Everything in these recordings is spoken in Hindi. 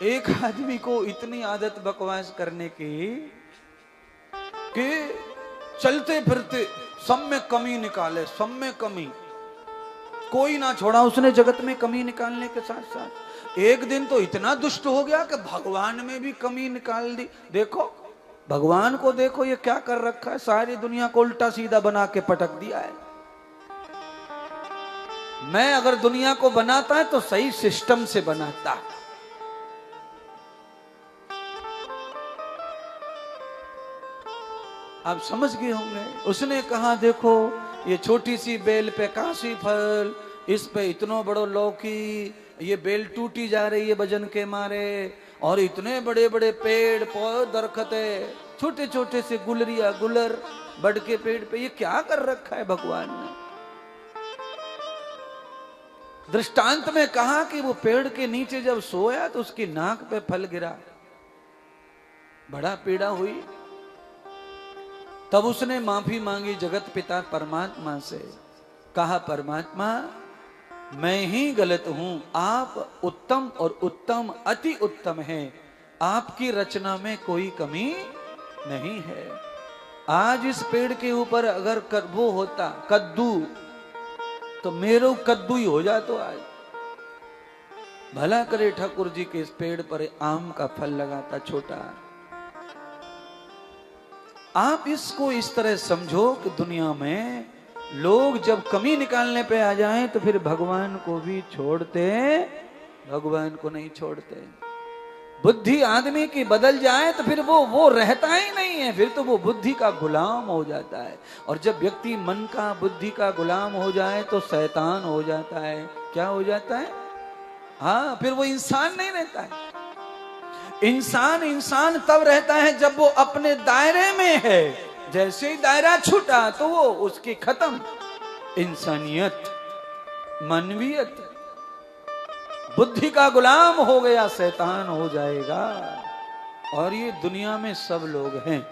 एक आदमी को इतनी आदत बकवास करने की कि चलते फिरते सब में कमी निकाले, सब में कमी, कोई ना छोड़ा उसने जगत में कमी निकालने के साथ साथ एक दिन तो इतना दुष्ट हो गया कि भगवान में भी कमी निकाल दी। देखो भगवान को, देखो ये क्या कर रखा है, सारी दुनिया को उल्टा सीधा बना के पटक दिया है। मैं अगर दुनिया को बनाता है तो सही सिस्टम से बनाता। आप समझ गए होंगे। उसने कहा देखो ये छोटी सी बेल पे काशी फल, इस पे इतना बड़ो लौकी, ये बेल टूटी जा रही है वजन के मारे, और इतने बड़े बड़े पेड़ पौधे दरखते, छोटे छोटे से गुलरिया गुलर बड़ के पेड़ पे, ये क्या कर रखा है भगवान ने। दृष्टांत में कहा कि वो पेड़ के नीचे जब सोया तो उसकी नाक पे फल गिरा, बड़ा पीड़ा हुई। तब उसने माफी मांगी जगत पिता परमात्मा से, कहा परमात्मा मैं ही गलत हूं, आप उत्तम और उत्तम अति उत्तम हैं, आपकी रचना में कोई कमी नहीं है। आज इस पेड़ के ऊपर अगर वो होता कद्दू तो मेरो कद्दू ही हो जातो। आज भला करे ठाकुर जी के इस पेड़ पर आम का फल लगाता छोटा। आप इसको इस तरह समझो कि दुनिया में लोग जब कमी निकालने पे आ जाएं तो फिर भगवान को भी छोड़ते, भगवान को नहीं छोड़ते। बुद्धि आदमी की बदल जाए तो फिर वो रहता ही नहीं है, फिर तो वो बुद्धि का गुलाम हो जाता है। और जब व्यक्ति मन का बुद्धि का गुलाम हो जाए तो शैतान हो जाता है। क्या हो जाता है? हाँ, फिर वो इंसान नहीं रहता है। इंसान तब रहता है जब वो अपने दायरे में है। जैसे ही दायरा छूटा तो वो उसकी खत्म इंसानियत, मानवीयत। बुद्धि का गुलाम हो गया, शैतान हो जाएगा। और ये दुनिया में सब लोग हैं।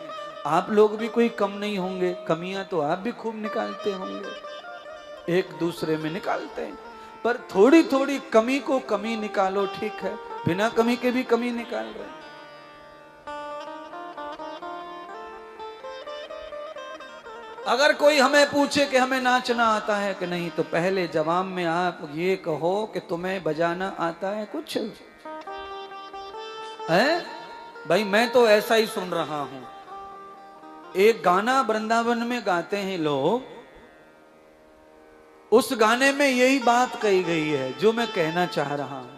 आप लोग भी कोई कम नहीं होंगे, कमियां तो आप भी खूब निकालते होंगे, एक दूसरे में निकालते हैं। पर थोड़ी थोड़ी कमी को कमी निकालो, ठीक है, बिना कमी के भी कमी निकाल रहे हैं। अगर कोई हमें पूछे कि हमें नाचना आता है कि नहीं, तो पहले जवाब में आप ये कहो कि तुम्हें बजाना आता है कुछ है? भाई मैं तो ऐसा ही सुन रहा हूं। एक गाना वृंदावन में गाते हैं लोग, उस गाने में यही बात कही गई है जो मैं कहना चाह रहा हूं।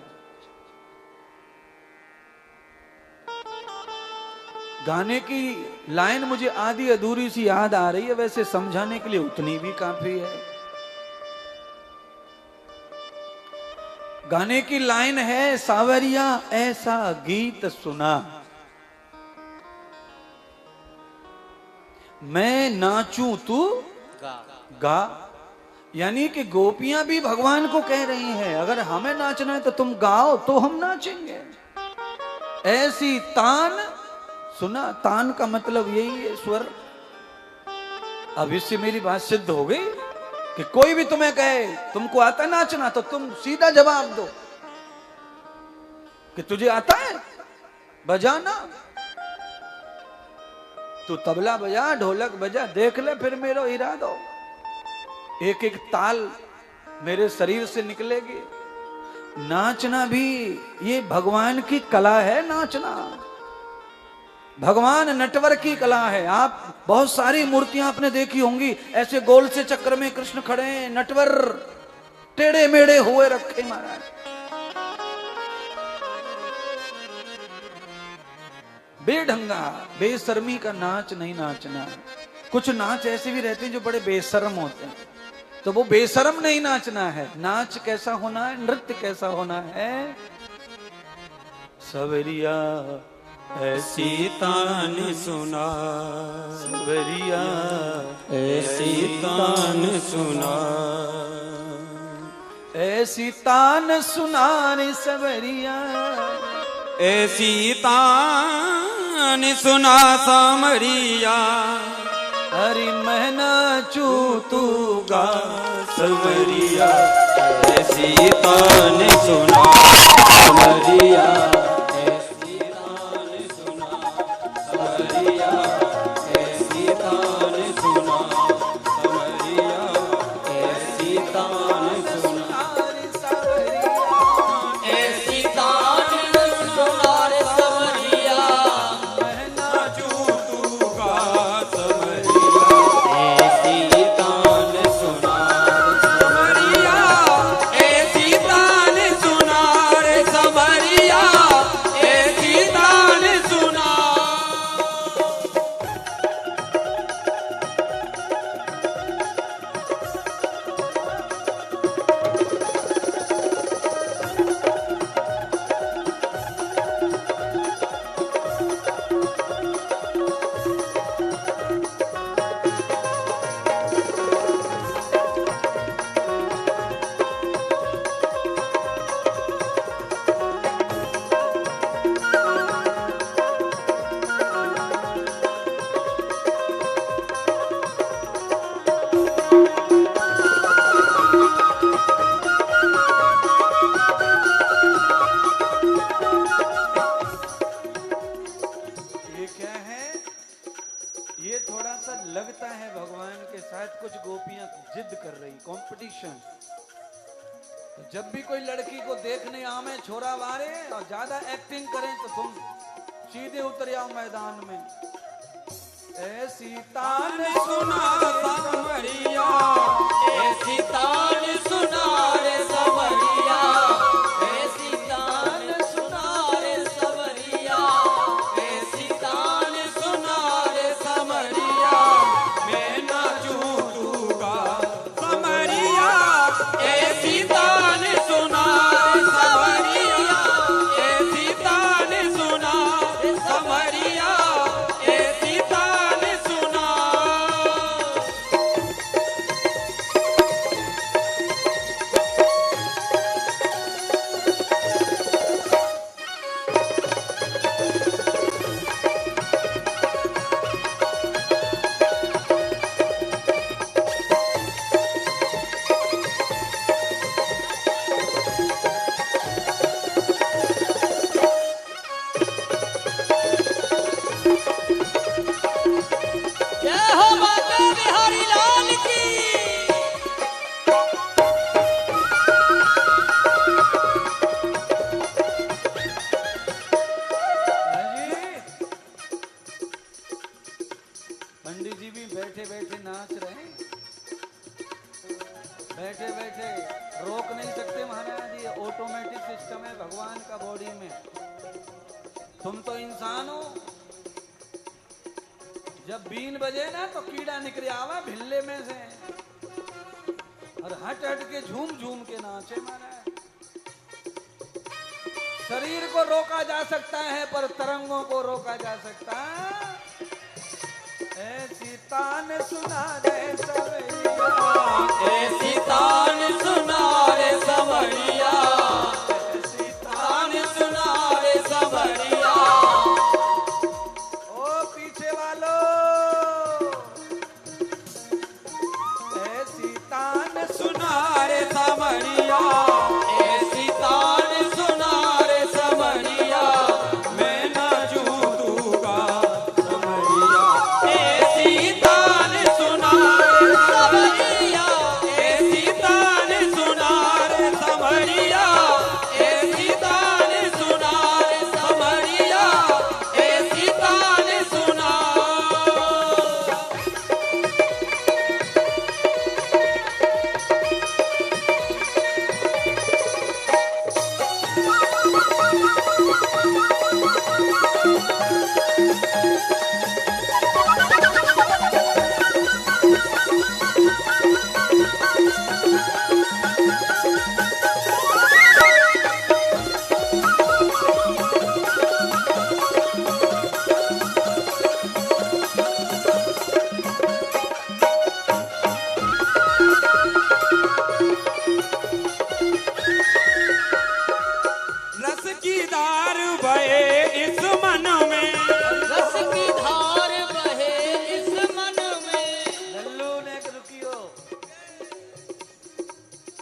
गाने की लाइन मुझे आधी अधूरी सी याद आ रही है, वैसे समझाने के लिए उतनी भी काफी है। गाने की लाइन है, सावरिया ऐसा गीत सुना, मैं नाचूं तू गा। यानी कि गोपियां भी भगवान को कह रही हैं अगर हमें नाचना है तो तुम गाओ तो हम नाचेंगे। ऐसी तान सुना, तान का मतलब यही है स्वर। अब इससे मेरी बात सिद्ध हो गई कि कोई भी तुम्हें कहे तुमको आता नाचना तो तुम सीधा जवाब दो कि तुझे आता है बजाना। तू तबला बजा, ढोलक बजा, देख ले फिर मेरा इरादा, एक एक ताल मेरे शरीर से निकलेगी। नाचना भी ये भगवान की कला है। नाचना भगवान नटवर की कला है। आप बहुत सारी मूर्तियां आपने देखी होंगी, ऐसे गोल से चक्र में कृष्ण खड़े हैं, नटवर टेढ़े मेढ़े हुए रखे महाराज। बेढंगा बेशर्मी का नाच नहीं नाचना। कुछ नाच ऐसे भी रहते हैं जो बड़े बेशर्म होते हैं, तो वो बेशर्म नहीं नाचना है। नाच कैसा होना है, नृत्य कैसा होना है? सवरिया ऐसी तान सुना, सवरिया ऐसी तान सुना, ऐसी तान सुना रे सवरिया, ऐसी तान सुना सामरिया, हरि मैं नाचू तू गा सवरिया। ऐसी तान सुना सामरिया, विभीषण। तो जब भी कोई लड़की को देखने आवे छोरा वारे और ज्यादा एक्टिंग करें तो तुम सीधे उतर जाओ मैदान में। ए सीता ने सुना सामरिया, ए सीता ने सुना रे सामरिया, ए सीता ने सुना रे सामरिया, ए सीता ने सुना रे सामरिया, मैं नाचूं तू गा सामरिया, ए सीता ने सुना रे सामरिया, ए सीता ने सुना रे सामरिया, ए सीता ने सुना। जय हो बाबा बिहारी लाल की। पंडित जी भी बैठे बैठे नाच रहे हैं, बैठे बैठे रोक नहीं सकते महाराज, ये ऑटोमेटिक सिस्टम है भगवान का बॉडी में। तुम तो इंसान हो, जब बीन बजे ना तो कीड़ा निकल आवा भिल्ले में से, और हट हट के झूम झूम के नाचे महाराज। शरीर को रोका जा सकता है पर तरंगों को रोका जा सकता है। ए सीता ने सुना रे सवैया, ए सीता ने सुना रे सामरिया, ए सीता सीता ने सुना रे सामरिया, ओ पीछे वालों, ए सीता ने सुना रे सामरिया, ए सीता ने सुना रे सामरिया, मैं नाचूं तू गा सामरिया, ए सीता ने सुना रे सामरिया, ए सीता ने सुना रे सामरिया, ए सीता ने सुना रे सामरिया, ए सीता ने सुना। रस की धार बहे इस मन में, रस की धार बहे इस मन में। लल्लू ने रुकियो,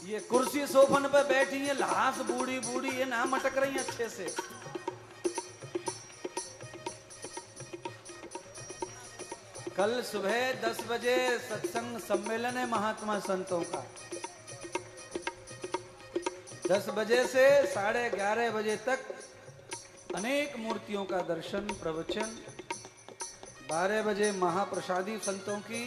ये कुर्सी सोफन पे बैठी है लाश बूढ़ी बूढ़ी, ये ना मटक रही है अच्छे से। कल सुबह 10 बजे सत्संग सम्मेलन है महात्मा संतों का। 10 बजे से 11:30 बजे तक अनेक मूर्तियों का दर्शन प्रवचन, 12 बजे महाप्रसादी संतों की,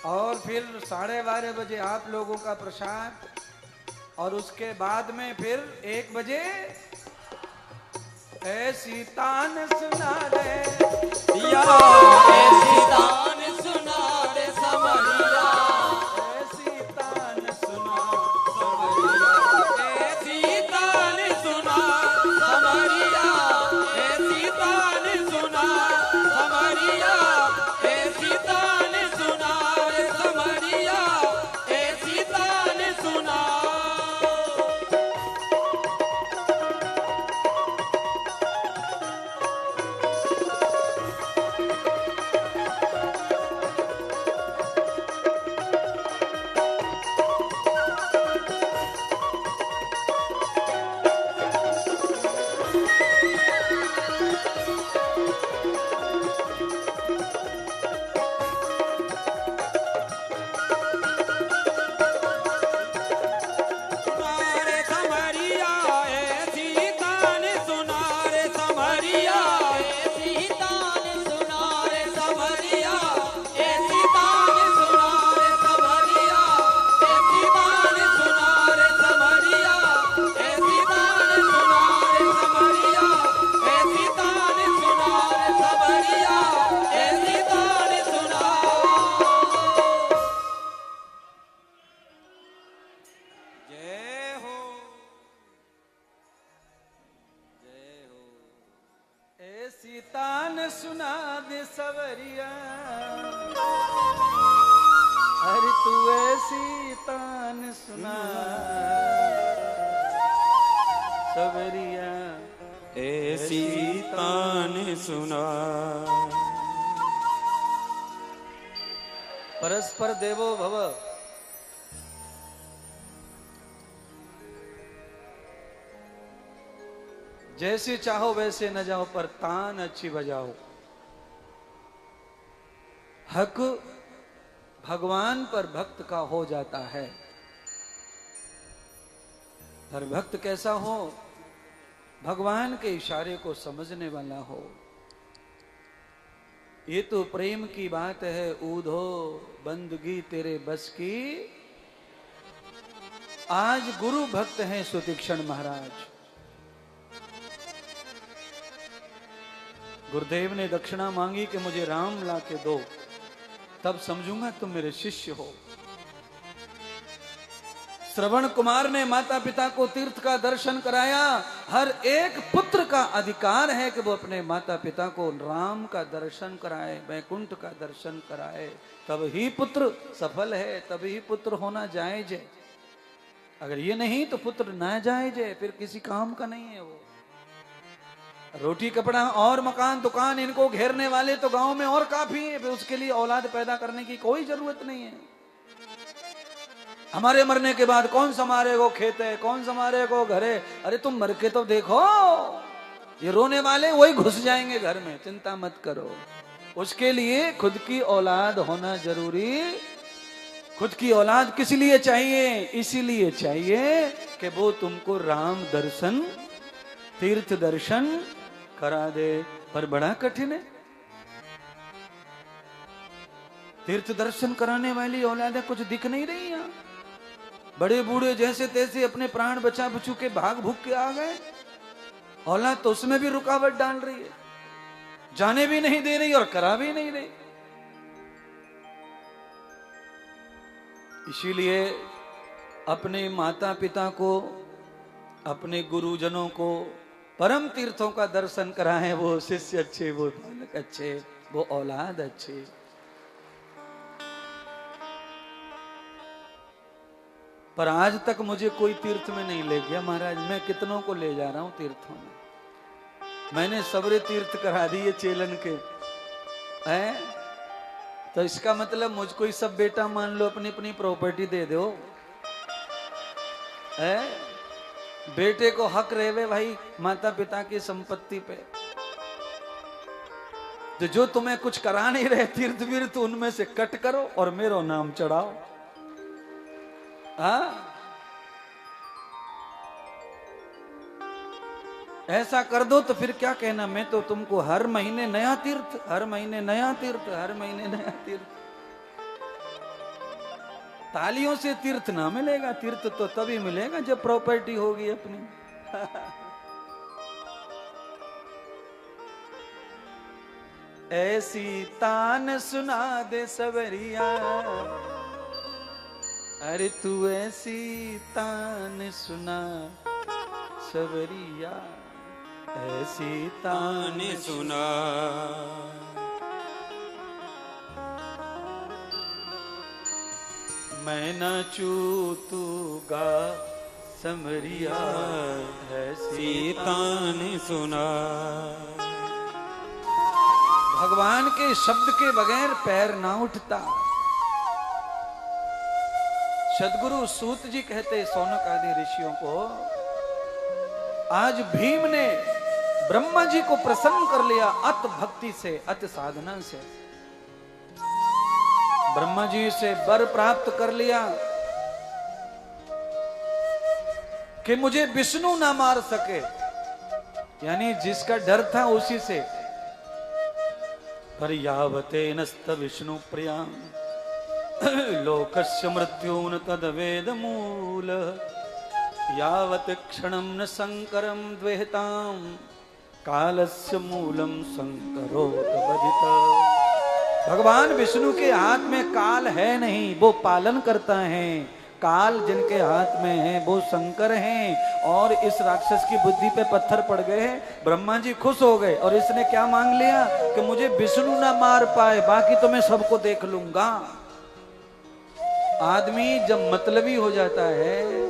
और फिर 12:30 बजे आप लोगों का प्रसाद, और उसके बाद में फिर 1 बजे ए सीता ने सुना रे या ए सीता ने सुना रे सामरिया, ए सीता ने सुना सामरिया, ए सीता ने सुना सामरिया, ए सीता ने सुना सामरिया, ए सीता ने सुना रे सामरिया, ए सीता ने सुना। ऐसी तान सुना दे सवरिया, अरे तू ऐसी तान सुना सवरिया, ऐसी तान सुना। परस्पर देवो भव। जैसे चाहो वैसे न जाओ, पर तान अच्छी बजाओ। हक भगवान पर भक्त का हो जाता है, पर भक्त कैसा हो? भगवान के इशारे को समझने वाला हो। ये तो प्रेम की बात है, ऊधो बंदगी तेरे बस की। आज गुरु भक्त हैं सुतीक्षण महाराज। गुरुदेव ने दक्षिणा मांगी कि मुझे राम ला के दो, तब समझूंगा तुम मेरे शिष्य हो। श्रवण कुमार ने माता पिता को तीर्थ का दर्शन कराया। हर एक पुत्र का अधिकार है कि वो अपने माता पिता को राम का दर्शन कराए, वैकुंठ का दर्शन कराए। तब ही पुत्र सफल है, तभी पुत्र होना जायज है। अगर ये नहीं तो पुत्र नाजायज है, फिर किसी काम का नहीं है वो। रोटी कपड़ा और मकान दुकान इनको घेरने वाले तो गांव में और काफी है, फिर उसके लिए औलाद पैदा करने की कोई जरूरत नहीं है। हमारे मरने के बाद कौन संभाले को खेत है, कौन संभाले को घर है? अरे तुम मर के तो देखो, ये रोने वाले वही घुस जाएंगे घर में, चिंता मत करो। उसके लिए खुद की औलाद होना जरूरी। खुद की औलाद किस लिए चाहिए? इसीलिए चाहिए कि वो तुमको राम दर्शन तीर्थ दर्शन करा दे। पर बड़ा कठिन है, तीर्थ दर्शन कराने वाली औलादें कुछ दिख नहीं रही यहाँ। बड़े बूढ़े जैसे तैसे अपने प्राण बचा बचू के भाग भूग के आ गए। औलाद तो उसमें भी रुकावट डाल रही है, जाने भी नहीं दे रही और करा भी नहीं रही। इसीलिए अपने माता पिता को, अपने गुरुजनों को परम तीर्थों का दर्शन कराएं। वो शिष्य अच्छे, वो बालक अच्छे, वो औलाद अच्छे। पर आज तक मुझे कोई तीर्थ में नहीं ले गया महाराज। मैं कितनों को ले जा रहा हूं तीर्थों में। मैंने सबरे तीर्थ करा दिए चेलन के हैं, तो इसका मतलब मुझको ही सब बेटा मान लो, अपनी अपनी प्रॉपर्टी दे दो। है बेटे को हक रहे भाई माता पिता की संपत्ति पे। तो जो तुम्हें कुछ करा नहीं रहे तीर्थ वीर्थ, उनमें से कट करो और मेरो नाम चढ़ाओ। ऐसा कर दो तो फिर क्या कहना, मैं तो तुमको हर महीने नया तीर्थ, हर महीने नया तीर्थ, हर महीने नया तीर्थ। तालियों से तीर्थ ना मिलेगा, तीर्थ तो तभी मिलेगा जब प्रॉपर्टी होगी अपनी। ऐसी तान सुना दे सवरिया, अरे तू ऐसी तान सुना सवरिया, ऐसी तान सुना। मैं नाचू तू गा समरिया, ऐसी तान सुना। भगवान के शब्द के बगैर पैर ना उठता। सदगुरु सूत जी कहते सौनक आदि ऋषियों को, आज भीम ने ब्रह्मा जी को प्रसन्न कर लिया अत भक्ति से, अत साधना से। ब्रह्मा जी से वर प्राप्त कर लिया कि मुझे विष्णु ना मार सके, यानी जिसका डर था उसी से। पर यावते नस्त विष्णु प्रियां लोकस्य मृत्युन तद वेद मूल, यावत क्षणम न संकरम द्वेहताम कालस्य मूलम संकरोत बधित। भगवान विष्णु के हाथ में काल है नहीं, वो पालन करता है। काल जिनके हाथ में है वो शंकर हैं, और इस राक्षस की बुद्धि पे पत्थर पड़ गए हैं। ब्रह्मा जी खुश हो गए और इसने क्या मांग लिया कि मुझे विष्णु ना मार पाए, बाकी तो मैं सबको देख लूंगा। आदमी जब मतलबी हो जाता है,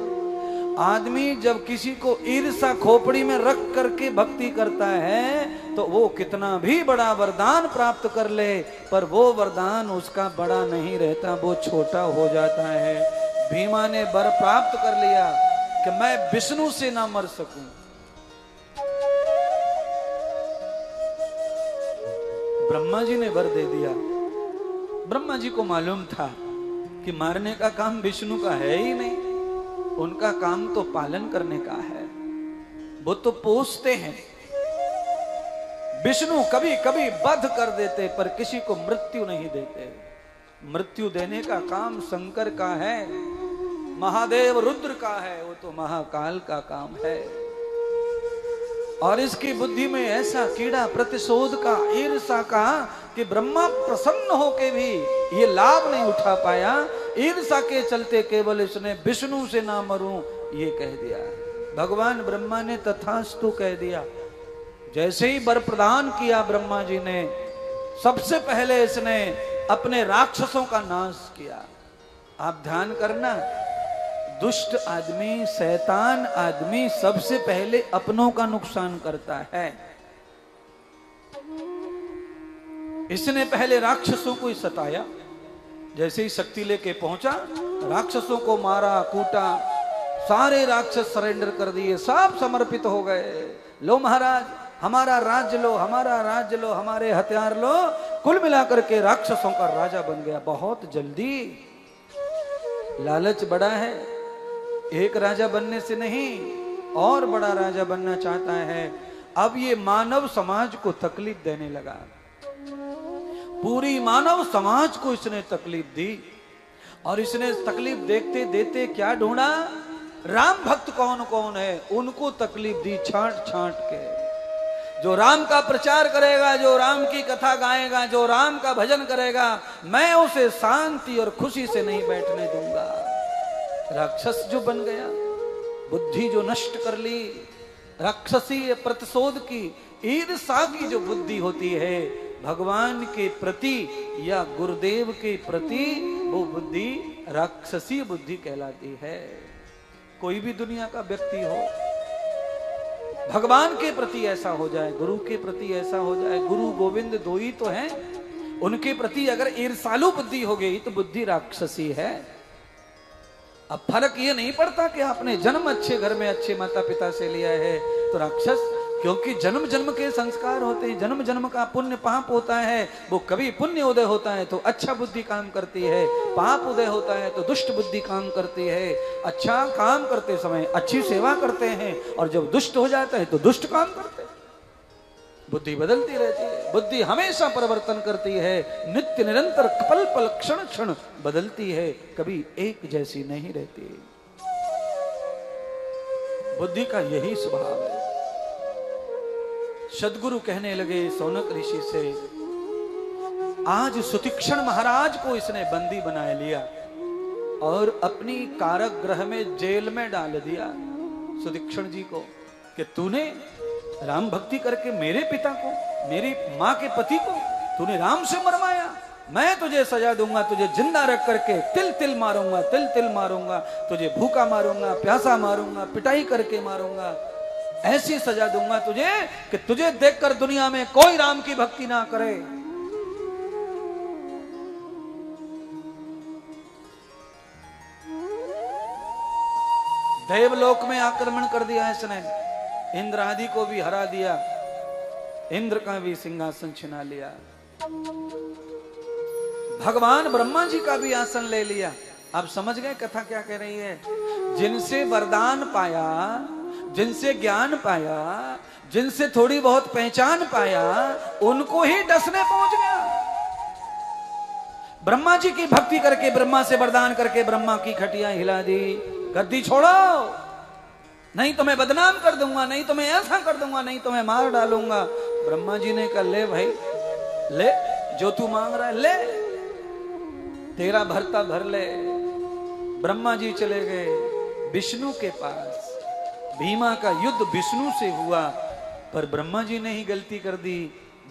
आदमी जब किसी को ईर्षा खोपड़ी में रख करके भक्ति करता है, तो वो कितना भी बड़ा वरदान प्राप्त कर ले, पर वो वरदान उसका बड़ा नहीं रहता, वो छोटा हो जाता है। भीमा ने वर प्राप्त कर लिया कि मैं विष्णु से ना मर सकूं। ब्रह्मा जी ने वर दे दिया। ब्रह्मा जी को मालूम था कि मारने का काम विष्णु का है ही नहीं, उनका काम तो पालन करने का है। वो तो पोसते हैं। विष्णु कभी कभी वध कर देते, पर किसी को मृत्यु नहीं देते। मृत्यु देने का काम शंकर का है, महादेव रुद्र का है, वो तो महाकाल का काम है। और इसकी बुद्धि में ऐसा कीड़ा प्रतिशोध का, ईर्षा का, कि ब्रह्मा प्रसन्न होके भी ये लाभ नहीं उठा पाया। ईर्षा के चलते केवल इसने विष्णु से ना मरूं ये कह दिया। भगवान ब्रह्मा ने तथास्तु कह दिया। जैसे ही वर प्रदान किया ब्रह्मा जी ने, सबसे पहले इसने अपने राक्षसों का नाश किया। आप ध्यान करना, दुष्ट आदमी, शैतान आदमी सबसे पहले अपनों का नुकसान करता है। इसने पहले राक्षसों को ही सताया। जैसे ही शक्ति लेके पहुंचा, राक्षसों को मारा, कूटा। सारे राक्षस सरेंडर कर दिए, सब समर्पित हो गए। लो महाराज, हमारा राज्य लो, हमारा राज्य लो, हमारे हथियार लो। कुल मिलाकर के राक्षसों का राजा बन गया बहुत जल्दी। लालच बड़ा है, एक राजा बनने से नहीं, और बड़ा राजा बनना चाहता है। अब ये मानव समाज को तकलीफ देने लगा। पूरी मानव समाज को इसने तकलीफ दी। और इसने तकलीफ देखते देते क्या ढूंढा? राम भक्त कौन कौन है उनको तकलीफ दी, छांट छांट के। जो राम का प्रचार करेगा, जो राम की कथा गाएगा, जो राम का भजन करेगा, मैं उसे शांति और खुशी से नहीं बैठने दूंगा। राक्षस जो बन गया, बुद्धि जो नष्ट कर ली, राक्षसी प्रतिशोध की, ईर्षा की जो बुद्धि होती है भगवान के प्रति या गुरुदेव के प्रति, वो बुद्धि राक्षसी बुद्धि कहलाती है। कोई भी दुनिया का व्यक्ति हो, भगवान के प्रति ऐसा हो जाए, गुरु के प्रति ऐसा हो जाए, गुरु गोविंद दो ही तो हैं, उनके प्रति अगर ईर्षालु बुद्धि हो गई तो बुद्धि राक्षसी है। अब फर्क ये नहीं पड़ता कि आपने जन्म अच्छे घर में अच्छे माता पिता से लिया है तो राक्षस, क्योंकि जन्म जन्म के संस्कार होते हैं, जन्म जन्म का पुण्य पाप होता है। वो कभी पुण्य उदय होता है तो अच्छा बुद्धि काम करती है, पाप उदय होता है तो दुष्ट बुद्धि काम करती है। अच्छा काम करते समय अच्छी सेवा करते हैं, और जब दुष्ट हो जाता है तो दुष्ट काम करते हैं। बुद्धि बदलती रहती है, बुद्धि हमेशा परिवर्तन करती है, नित्य निरंतर पल पल क्षण क्षण बदलती है, कभी एक जैसी नहीं रहती। बुद्धि का यही स्वभाव है। सदगुरु कहने लगे सौनक ऋषि से, आज सुतीक्षण महाराज को इसने बंदी बना लिया और अपनी कारागृह में जेल में डाल दिया। सुतीक्षण जी को कि तूने राम भक्ति करके मेरे पिता को, मेरी माँ के पति को तूने राम से मरवाया, मैं तुझे सजा दूंगा, तुझे जिंदा रख करके तिल तिल मारूंगा, तिल तिल मारूंगा, तुझे भूखा मारूंगा, प्यासा मारूंगा, पिटाई करके मारूंगा, ऐसी सजा दूंगा तुझे कि तुझे देखकर दुनिया में कोई राम की भक्ति ना करे। देवलोक में आक्रमण कर दिया इसने, इंद्र आदि को भी हरा दिया, इंद्र का भी सिंहासन छिना लिया, भगवान ब्रह्मा जी का भी आसन ले लिया। आप समझ गए कथा क्या कह रही है? जिनसे वरदान पाया, जिनसे ज्ञान पाया, जिनसे थोड़ी बहुत पहचान पाया, उनको ही डसने पहुंच गया। ब्रह्मा जी की भक्ति करके, ब्रह्मा से वरदान करके ब्रह्मा की खटिया हिला दी। गद्दी छोड़ो, नहीं तो मैं बदनाम कर दूंगा, नहीं तो मैं ऐसा कर दूंगा, नहीं तो मैं मार डालूंगा। ब्रह्मा जी ने कहा ले भाई ले, जो तू मांग रहा है ले, तेरा भरता भर ले। ब्रह्मा जी चले गए विष्णु के पास। भीमा का युद्ध विष्णु से हुआ, पर ब्रह्मा जी ने ही गलती कर दी,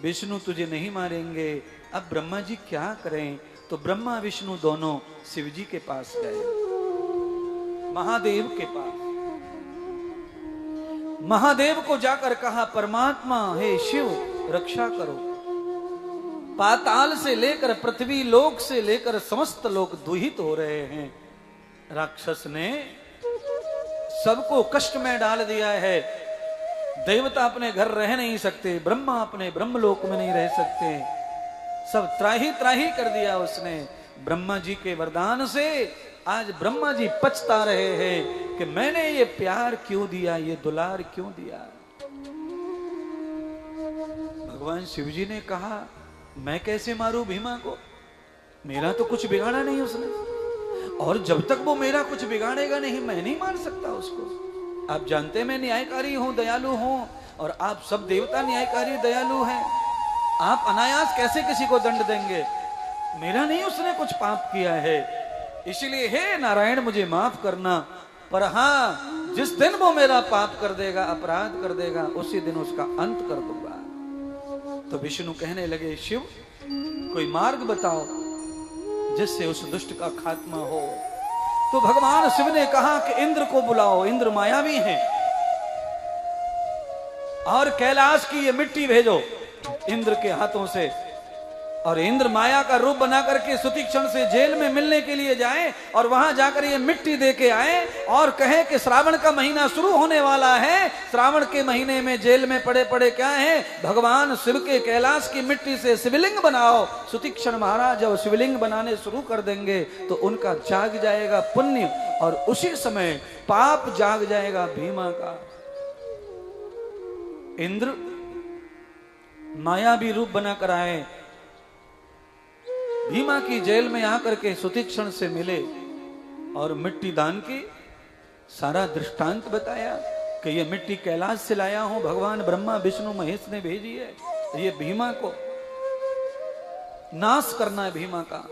विष्णु तुझे नहीं मारेंगे। अब ब्रह्मा जी क्या करें? तो ब्रह्मा विष्णु दोनों शिव जी के पास गए, महादेव के पास। महादेव को जाकर कहा, परमात्मा हे शिव रक्षा करो, पाताल से लेकर पृथ्वी लोक से लेकर समस्त लोग दुहित हो रहे हैं। राक्षस ने सबको कष्ट में डाल दिया है। देवता अपने घर रह नहीं सकते, ब्रह्मा अपने ब्रह्मलोक में नहीं रह सकते, सब त्राही त्राही कर दिया उसने। ब्रह्मा जी के वरदान से आज ब्रह्मा जी पछता रहे हैं कि मैंने ये प्यार क्यों दिया, ये दुलार क्यों दिया। भगवान शिव जी ने कहा, मैं कैसे मारूं भीमा को, मेरा तो कुछ बिगाड़ा नहीं उसने, और जब तक वो मेरा कुछ बिगाड़ेगा नहीं मैं नहीं मार सकता उसको। आप जानते मैं न्यायकारी हूं, दयालु हूं, और आप सब देवता न्यायकारी दयालु हैं। आप अनायास कैसे किसी को दंड देंगे? मेरा नहीं उसने कुछ पाप किया है, इसलिए हे नारायण मुझे माफ करना। पर हाँ, जिस दिन वो मेरा पाप कर देगा, अपराध कर देगा, उसी दिन उसका अंत कर दूंगा। तो विष्णु कहने लगे, शिव कोई मार्ग बताओ जिससे उस दुष्ट का खात्मा हो। तो भगवान शिव ने कहा कि इंद्र को बुलाओ, इंद्र मायावी हैं, और कैलाश की ये मिट्टी भेजो इंद्र के हाथों से। और इंद्र माया का रूप बना करके सुतीक्षण से जेल में मिलने के लिए जाए, और वहां जाकर ये मिट्टी दे के आए, और कहे कि श्रावण का महीना शुरू होने वाला है, श्रावण के महीने में जेल में पड़े पड़े क्या है, भगवान शिव के कैलाश की मिट्टी से शिवलिंग बनाओ। सुतीक्षण महाराज जब शिवलिंग बनाने शुरू कर देंगे तो उनका जाग जाएगा पुण्य, और उसी समय पाप जाग जाएगा भीमा का। इंद्र मायावी रूप बनाकर आए, भीमा की जेल में आकर के सुतीक्षण से मिले, और मिट्टी दान की सारा दृष्टांत बताया कि ये मिट्टी कैलाश से लाया हूं, भगवान ब्रह्मा विष्णु महेश ने भेजी है, ये भीमा को नाश करना है भीमा का।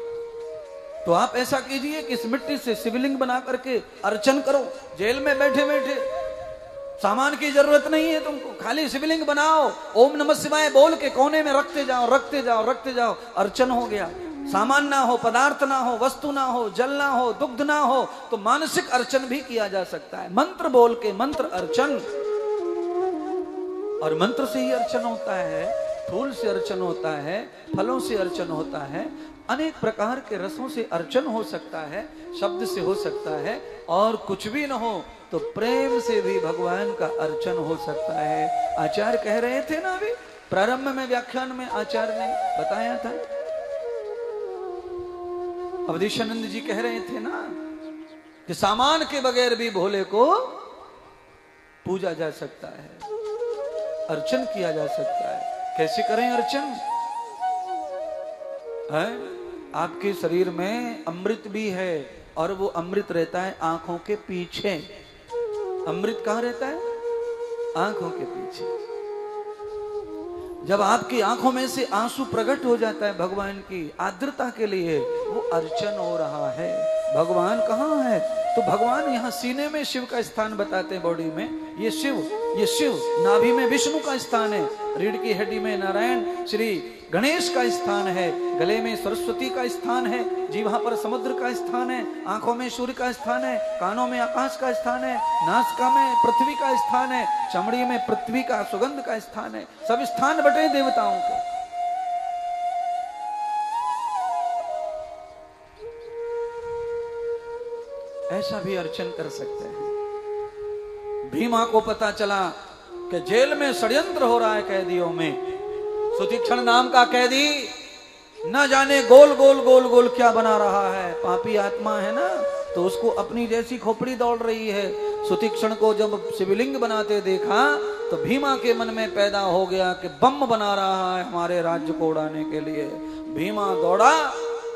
तो आप ऐसा कीजिए कि इस मिट्टी से शिवलिंग बना करके अर्चन करो, जेल में बैठे बैठे, सामान की जरूरत नहीं है तुमको, खाली शिवलिंग बनाओ, ओम नमः शिवाय बोल के कोने में रखते जाओ रखते जाओ रखते जाओ, अर्चन हो गया। सामान ना हो, पदार्थ ना हो, वस्तु ना हो, जल ना हो, दुग्ध ना हो, तो मानसिक अर्चन भी किया जा सकता है, मंत्र बोल के मंत्र अर्चन। और मंत्र से ही अर्चन होता है, फूल से अर्चन होता है, फलों से अर्चन होता है, अनेक प्रकार के रसों से अर्चन हो सकता है, शब्द से हो सकता है, और कुछ भी न हो तो प्रेम से भी भगवान का अर्चन हो सकता है। आचार्य कह रहे थे ना, अभी प्रारंभ में व्याख्यान में आचार्य ने बताया था, अवधेशानंद जी कह रहे थे ना कि सामान के बगैर भी भोले को पूजा जा सकता है, अर्चन किया जा सकता है। कैसे करें अर्चन? है आपके शरीर में अमृत भी है, और वो अमृत रहता है आंखों के पीछे। अमृत कहाँ रहता है? आंखों के पीछे। जब आपकी आंखों में से आंसू प्रकट हो जाता है भगवान की आर्द्रता के लिए, वो अर्चन हो रहा है। भगवान कहाँ है? तो भगवान यहाँ सीने में शिव का स्थान बताते हैं, बॉडी में ये शिव, नाभि में विष्णु का स्थान है, रीढ़ की हड्डी में नारायण श्री गणेश का स्थान है, गले में सरस्वती का स्थान है, जीवा पर समुद्र का स्थान है, आंखों में सूर्य का स्थान है, कानों में आकाश का स्थान है, नासिका में पृथ्वी का स्थान है, चमड़ी में पृथ्वी का सुगंध का स्थान है। सब स्थान बटे देवताओं के। ऐसा भी अर्चन कर सकते हैं। भीमा को पता चला कि जेल में षड्यंत्र हो रहा है कैदियों में। सुतीक्षण नाम का कैदी न जाने गोल गोल गोल गोल क्या बना रहा है, पापी आत्मा है ना, तो उसको अपनी जैसी खोपड़ी दौड़ रही है। सुतीक्षण को जब शिवलिंग बनाते देखा तो भीमा के मन में पैदा हो गया कि बम बना रहा है हमारे राज्य को उड़ाने के लिए। भीमा दौड़ा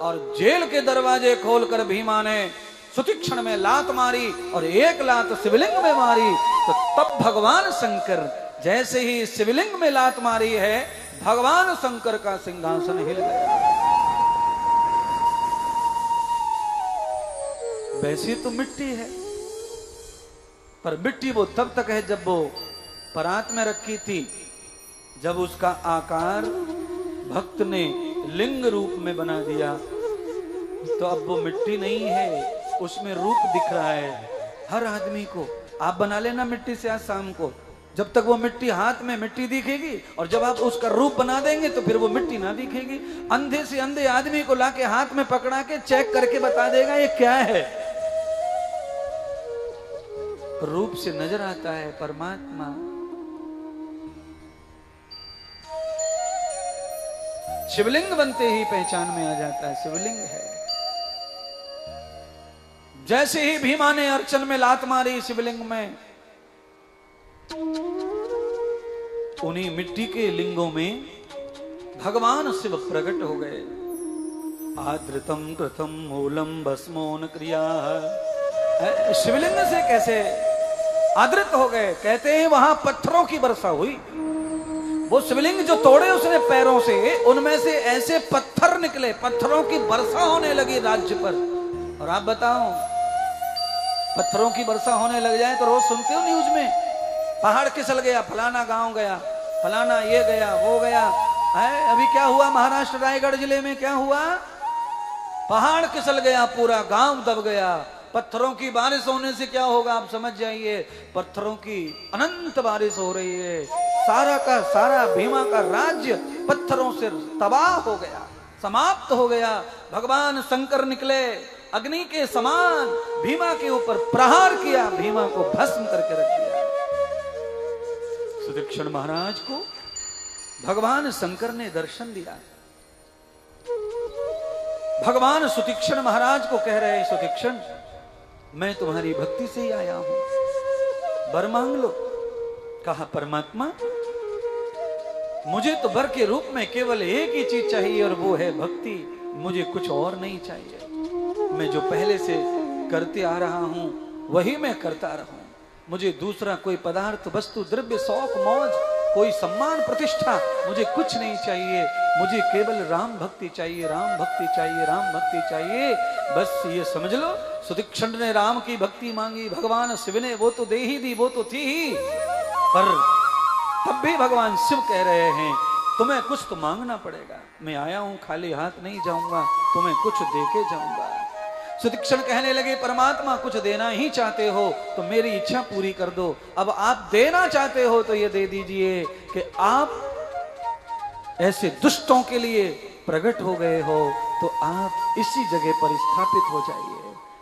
और जेल के दरवाजे खोलकर भीमा ने सुतीक्षण में लात मारी, और एक लात शिवलिंग में मारी। तो तब भगवान शंकर, जैसे ही शिवलिंग में लात मारी है, भगवान शंकर का सिंहासन हिल गया। वैसे तो मिट्टी है, पर मिट्टी वो तब तक है जब वो परात में रखी थी। जब उसका आकार भक्त ने लिंग रूप में बना दिया तो अब वो मिट्टी नहीं है, उसमें रूप दिख रहा है हर आदमी को। आप बना लेना मिट्टी से आज शाम को, जब तक वो मिट्टी हाथ में मिट्टी दिखेगी, और जब आप उसका रूप बना देंगे तो फिर वो मिट्टी ना दिखेगी। अंधे से अंधे आदमी को लाके हाथ में पकड़ा के चेक करके बता देगा ये क्या है। रूप से नजर आता है परमात्मा। शिवलिंग बनते ही पहचान में आ जाता है शिवलिंग है। जैसे ही भीमा ने अर्चन में लात मारी शिवलिंग में, उन्हीं मिट्टी के लिंगों में भगवान शिव प्रकट हो गए। आद्रतम कृतम मूलम भस्मोन क्रिया। शिवलिंग से कैसे आदृत हो गए? कहते हैं वहां पत्थरों की वर्षा हुई। वो शिवलिंग जो तोड़े उसने पैरों से, उनमें से ऐसे पत्थर निकले, पत्थरों की वर्षा होने लगी राज्य पर। और आप बताओ, पत्थरों की वर्षा होने लग जाए तो रोज सुनते हो न्यूज में, पहाड़ फिसल गया, फलाना गांव गया, फलाना ये गया, वो गया। अभी क्या हुआ महाराष्ट्र रायगढ़ जिले में? क्या हुआ? पहाड़ फिसल गया, पूरा गांव दब गया। पत्थरों की बारिश होने से क्या होगा आप समझ जाइए। पत्थरों की अनंत बारिश हो रही है। सारा का सारा भीमा का राज्य पत्थरों से तबाह हो गया, समाप्त हो गया। भगवान शंकर निकले, अग्नि के समान भीमा के ऊपर प्रहार किया, भीमा को भस्म करके रख दिया। सुतीक्षण महाराज को भगवान शंकर ने दर्शन दिया। भगवान सुतीक्षण महाराज को कह रहे, सुतीक्षण मैं तुम्हारी भक्ति से ही आया हूं, वर मांग लो। कहा परमात्मा मुझे तो वर के रूप में केवल एक ही चीज चाहिए और वो है भक्ति, मुझे कुछ और नहीं चाहिए। मैं जो पहले से करते आ रहा हूं वही मैं करता रहूं। मुझे दूसरा कोई पदार्थ, वस्तु, द्रव्य, शौक, मौज, कोई सम्मान, प्रतिष्ठा मुझे कुछ नहीं चाहिए। मुझे केवल राम भक्ति चाहिए, राम भक्ति चाहिए, राम भक्ति चाहिए। बस ये समझ लो, सुतीक्षण ने राम की भक्ति मांगी, भगवान शिव ने वो तो दे ही दी, वो तो थी ही, पर तब भी भगवान शिव कह रहे हैं तुम्हें कुछ तो मांगना पड़ेगा। मैं आया हूं खाली हाथ नहीं जाऊंगा, तुम्हें कुछ देके जाऊंगा। सुतीक्षण कहने लगे परमात्मा कुछ देना ही चाहते हो तो मेरी इच्छा पूरी कर दो। अब आप देना चाहते हो तो ये दे दीजिए कि आप ऐसे दुष्टों के लिए प्रकट हो गए हो तो आप इसी जगह पर स्थापित हो जाइए।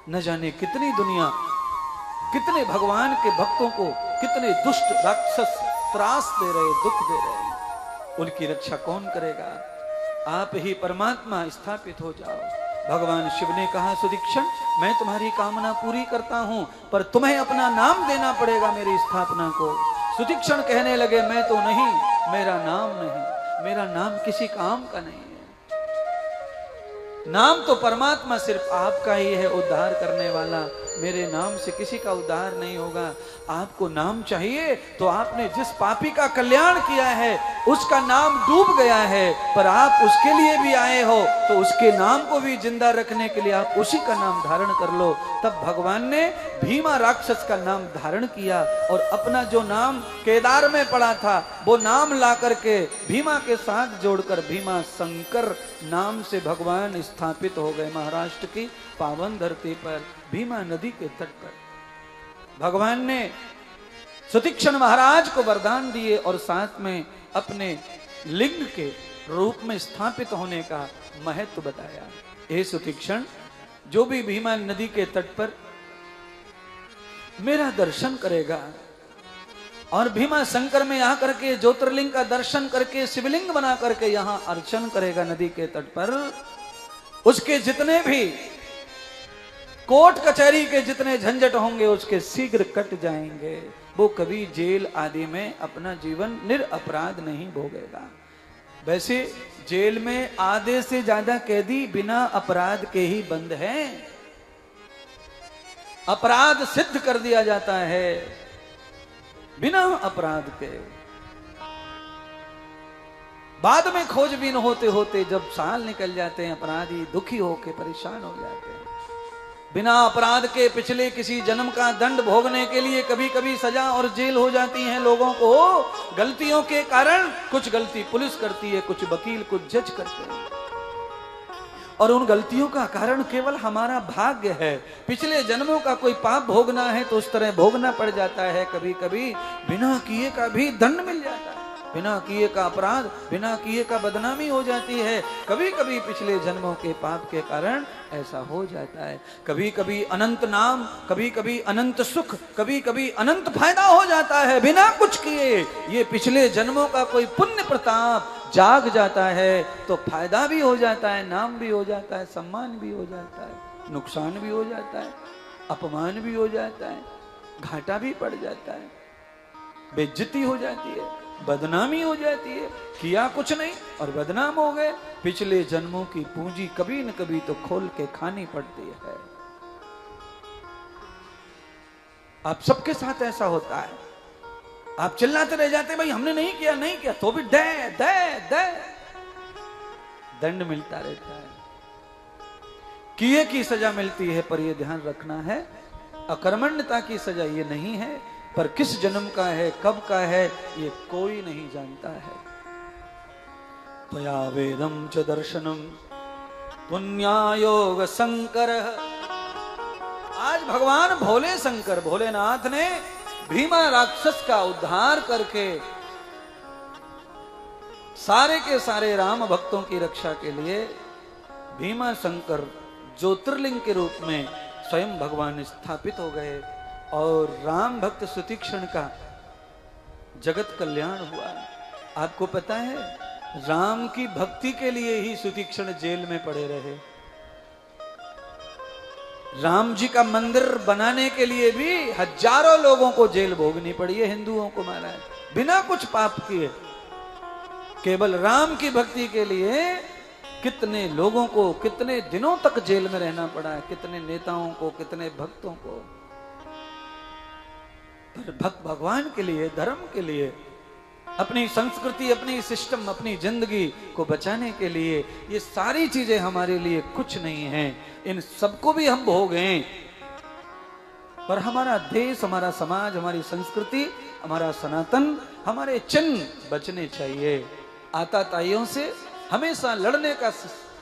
न जाने कितनी दुनिया, कितने भगवान के भक्तों को कितने दुष्ट राक्षस त्रास दे रहे, दुख दे रहे, उनकी रक्षा कौन करेगा? आप ही परमात्मा स्थापित हो जाओ। भगवान शिव ने कहा सुतीक्षण मैं तुम्हारी कामना पूरी करता हूं, पर तुम्हें अपना नाम देना पड़ेगा मेरी स्थापना को। सुतीक्षण कहने लगे मैं तो नहीं, मेरा नाम नहीं, मेरा नाम किसी काम का नहीं है। नाम तो परमात्मा सिर्फ आपका ही है उद्धार करने वाला, मेरे नाम से किसी का उद्धार नहीं होगा। आपको नाम चाहिए तो आपने जिस पापी का कल्याण किया है उसका नाम डूब गया है, पर आप उसके लिए भी आए हो तो उसके नाम को भी जिंदा रखने के लिए आप उसी का नाम धारण कर लो। तब भगवान ने भीमा राक्षस का नाम धारण किया और अपना जो नाम केदार में पड़ा था वो नाम ला करके भीमा के साथ जोड़कर भीमा शंकर नाम से भगवान स्थापित हो गए महाराष्ट्र की पावन धरती पर, भीमा नदी के तट पर। भगवान ने सुतीक्षण महाराज को वरदान दिए और साथ में अपने लिंग के रूप में स्थापित होने का महत्व बताया। हे सुतीक्षण, जो भी भीमा नदी के तट पर मेरा दर्शन करेगा और भीमा शंकर में आकर के ज्योतिर्लिंग का दर्शन करके शिवलिंग बना करके यहां अर्चन करेगा नदी के तट पर, उसके जितने भी कोर्ट कचहरी के जितने झंझट होंगे उसके शीघ्र कट जाएंगे। वो कभी जेल आदि में अपना जीवन निरपराध नहीं भोगेगा। वैसे जेल में आधे से ज्यादा कैदी बिना अपराध के ही बंद हैं। अपराध सिद्ध कर दिया जाता है बिना अपराध के। बाद में खोजबीन होते होते जब साल निकल जाते हैं अपराधी दुखी होकर परेशान हो जाते हैं। बिना अपराध के पिछले किसी जन्म का दंड भोगने के लिए कभी कभी सजा और जेल हो जाती है लोगों को, गलतियों के कारण। कुछ गलती पुलिस करती है, कुछ वकील, कुछ जज करते हैं, और उन गलतियों का कारण केवल हमारा भाग्य है। पिछले जन्मों का कोई पाप भोगना है तो उस तरह भोगना पड़ जाता है। कभी कभी बिना किए का भी दंड मिल जाता है, बिना किए का अपराध, बिना किए का बदनामी हो जाती है। कभी कभी पिछले जन्मों के पाप के कारण ऐसा हो जाता है। कभी कभी अनंत नाम, कभी कभी अनंत सुख, कभी कभी अनंत फायदा हो जाता है बिना कुछ किए। ये पिछले जन्मों का कोई पुण्य प्रताप जाग जाता है तो फायदा भी हो जाता है, नाम भी हो जाता है, सम्मान भी हो जाता है, नुकसान भी हो जाता है, अपमान भी हो जाता है, घाटा भी पड़ जाता है, बेइज्जती हो जाती है, बदनामी हो जाती है। किया कुछ नहीं और बदनाम हो गए। पिछले जन्मों की पूंजी कभी न कभी तो खोल के खानी पड़ती है। आप सबके साथ ऐसा होता है। आप चिल्लाते रह जाते हैं, भाई हमने नहीं किया, नहीं किया, तो भी दे दे दे दंड मिलता रहता है। किए की सजा मिलती है, पर यह ध्यान रखना है अकर्मण्यता की सजा ये नहीं है, पर किस जन्म का है, कब का है, ये कोई नहीं जानता है। त्वया वेदम च दर्शनम पुण्यायोग शंकर। आज भगवान भोले शंकर, भोलेनाथ ने भीमा राक्षस का उद्धार करके सारे के सारे राम भक्तों की रक्षा के लिए भीमा शंकर ज्योतिर्लिंग के रूप में स्वयं भगवान स्थापित हो गए, और राम भक्त सुतीक्षण का जगत कल्याण हुआ। आपको पता है, राम की भक्ति के लिए ही सुतीक्षण जेल में पड़े रहे। राम जी का मंदिर बनाने के लिए भी हजारों लोगों को जेल भोगनी पड़ी है, हिंदुओं को मारा है बिना कुछ पाप किए। केवल राम की भक्ति के लिए कितने लोगों को कितने दिनों तक जेल में रहना पड़ा है, कितने नेताओं को, कितने भक्तों को। पर भक्त भगवान के लिए, धर्म के लिए, अपनी संस्कृति, अपनी सिस्टम, अपनी जिंदगी को बचाने के लिए ये सारी चीजें हमारे लिए कुछ नहीं है। इन सबको भी हम भोगें, पर हमारा देश, हमारा समाज, हमारी संस्कृति, हमारा सनातन, हमारे चिन्ह बचने चाहिए। आताताइयों से हमेशा लड़ने का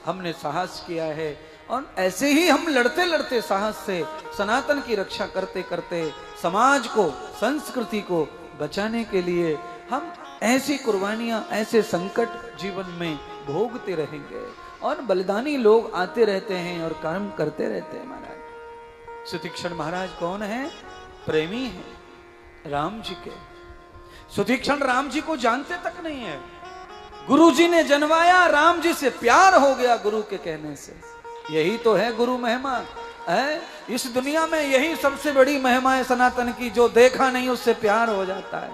हमने साहस किया है, और ऐसे ही हम लड़ते लड़ते साहस से सनातन की रक्षा करते करते समाज को, संस्कृति को बचाने के लिए हम ऐसी कुर्बानियां, ऐसे संकट जीवन में भोगते रहेंगे। और बलिदानी लोग आते रहते हैं और कर्म करते रहते हैं। महाराज सुतीक्षण महाराज कौन है? प्रेमी है राम जी के। सुतीक्षण राम जी को जानते तक नहीं है। गुरु जी ने जनवाया, राम जी से प्यार हो गया गुरु के कहने से। यही तो है गुरु महिमा है। इस दुनिया में यही सबसे बड़ी महिमा है सनातन की, जो देखा नहीं उससे प्यार हो जाता है।